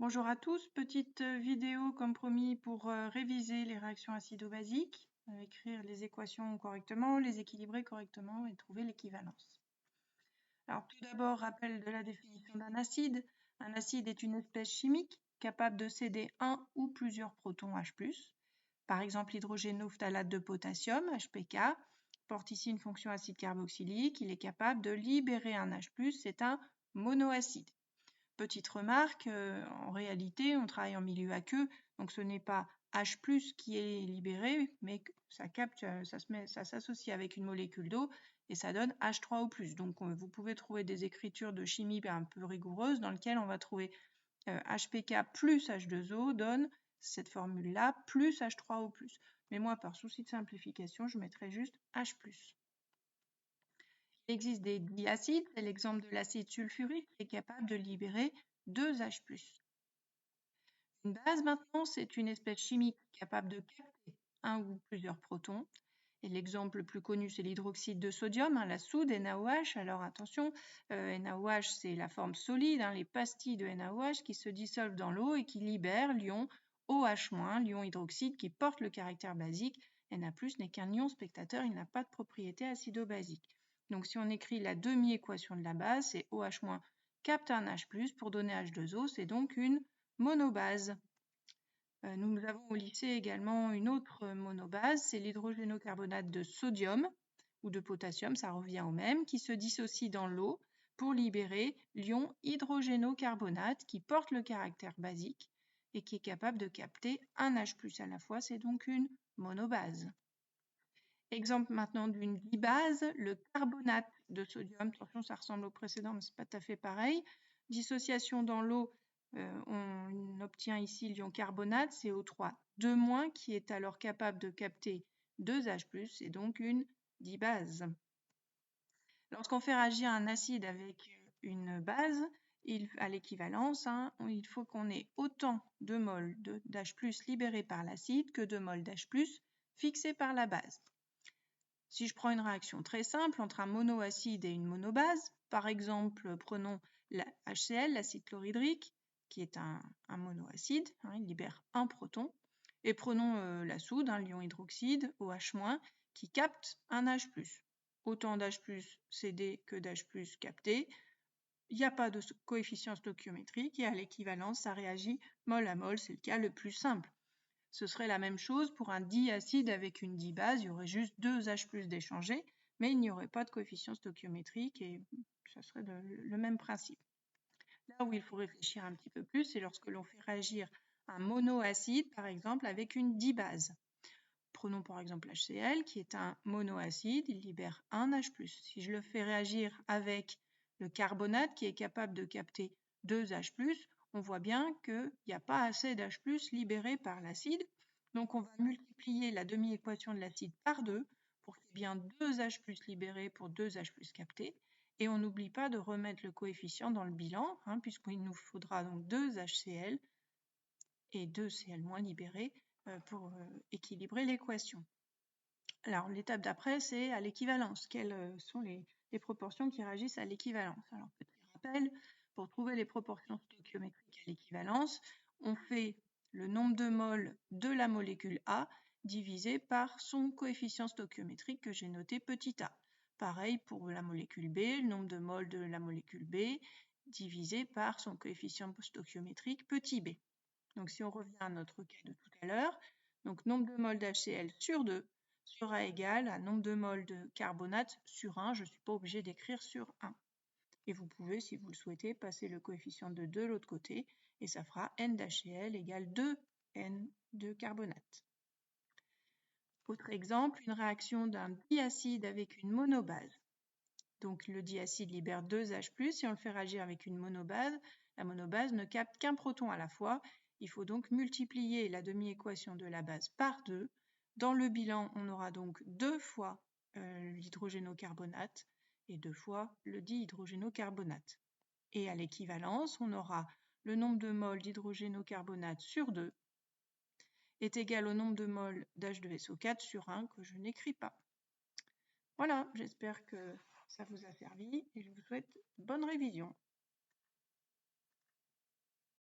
Bonjour à tous, petite vidéo comme promis pour réviser les réactions acido-basiques, écrire les équations correctement, les équilibrer correctement et trouver l'équivalence. Alors tout d'abord, rappel de la définition d'un acide. Un acide est une espèce chimique capable de céder un ou plusieurs protons H+. Par exemple, l'hydrogénophthalate de potassium, HPK, porte ici une fonction acide carboxylique. Il est capable de libérer un H+, c'est un monoacide. Petite remarque, en réalité, on travaille en milieu aqueux, donc ce n'est pas H+ qui est libéré, mais ça capte, ça s'associe avec une molécule d'eau et ça donne H3O+. Donc vous pouvez trouver des écritures de chimie un peu rigoureuses dans lesquelles on va trouver HPK plus H2O donne cette formule-là plus H3O+. Mais moi, par souci de simplification, je mettrai juste H+. Il existe des diacides, c'est l'exemple de l'acide sulfurique qui est capable de libérer 2 H+. Une base maintenant, c'est une espèce chimique capable de capter un ou plusieurs protons. Et l'exemple le plus connu, c'est l'hydroxyde de sodium, la soude NaOH. Alors attention, NaOH, c'est la forme solide, les pastilles de NaOH qui se dissolvent dans l'eau et qui libèrent l'ion OH-, l'ion hydroxyde qui porte le caractère basique. Na+ n'est qu'un ion spectateur, il n'a pas de propriété acido-basique. Donc si on écrit la demi-équation de la base, c'est OH- capte un H+, pour donner H2O, c'est donc une monobase. Nous avons au lycée également une autre monobase, c'est l'hydrogénocarbonate de sodium ou de potassium, ça revient au même, qui se dissocie dans l'eau pour libérer l'ion hydrogénocarbonate qui porte le caractère basique et qui est capable de capter un H+ à la fois, c'est donc une monobase. Exemple maintenant d'une dibase, le carbonate de sodium. Attention, ça ressemble au précédent, mais ce n'est pas tout à fait pareil. Dissociation dans l'eau, on obtient ici l'ion carbonate, CO3 2-, qui est alors capable de capter 2 H+, et donc une dibase. Lorsqu'on fait réagir un acide avec une base, à l'équivalence, il faut qu'on ait autant de moles d'H+ libérés par l'acide que de moles d'H+ fixés par la base. Si je prends une réaction très simple entre un monoacide et une monobase, par exemple, prenons la HCl, l'acide chlorhydrique, qui est un monoacide, il libère un proton, et prenons la soude, l'ion hydroxyde, OH-, qui capte un H+. Autant d'H+ cédé que d'H+ capté. Il n'y a pas de coefficient stoichiométrique et à l'équivalence, ça réagit mol à mol, c'est le cas le plus simple. Ce serait la même chose pour un diacide avec une dibase, il y aurait juste 2 H+ d'échangés, mais il n'y aurait pas de coefficient stoichiométrique et ça serait le même principe. Là où il faut réfléchir un petit peu plus, c'est lorsque l'on fait réagir un monoacide, par exemple, avec une dibase. Prenons par exemple HCl, qui est un monoacide, il libère un H+. Si je le fais réagir avec le carbonate, qui est capable de capter 2 H+, on voit bien qu'il n'y a pas assez d'H+ libéré par l'acide. Donc on va multiplier la demi-équation de l'acide par 2 pour qu'il y ait bien 2 H+ libérés pour 2 H+ captés. Et on n'oublie pas de remettre le coefficient dans le bilan, puisqu'il nous faudra donc 2 HCl et 2 Cl- libérés pour équilibrer l'équation. Alors l'étape d'après, c'est à l'équivalence. Quelles sont les proportions qui réagissent à l'équivalence? Alors petit rappel, pour trouver les proportions stoichiométriques à l'équivalence, on fait le nombre de moles de la molécule A divisé par son coefficient stoichiométrique que j'ai noté petit a. Pareil pour la molécule B, le nombre de moles de la molécule B divisé par son coefficient stoichiométrique petit b. Donc si on revient à notre cas de tout à l'heure, donc nombre de moles d'HCl sur 2 sera égal à nombre de moles de carbonate sur 1. Je ne suis pas obligée d'écrire sur 1. Et vous pouvez, si vous le souhaitez, passer le coefficient de 2 de l'autre côté et ça fera N d'HCl égale 2N de carbonate. Autre exemple, une réaction d'un diacide avec une monobase. Donc le diacide libère 2 H+, si on le fait réagir avec une monobase, la monobase ne capte qu'un proton à la fois. Il faut donc multiplier la demi-équation de la base par 2. Dans le bilan, on aura donc 2 fois l'hydrogénocarbonate et 2 fois le dihydrogénocarbonate. Et à l'équivalence, on aura le nombre de moles d'hydrogénocarbonate sur 2 est égal au nombre de moles d'H2SO4 sur 1 que je n'écris pas. Voilà, j'espère que ça vous a servi et je vous souhaite bonne révision.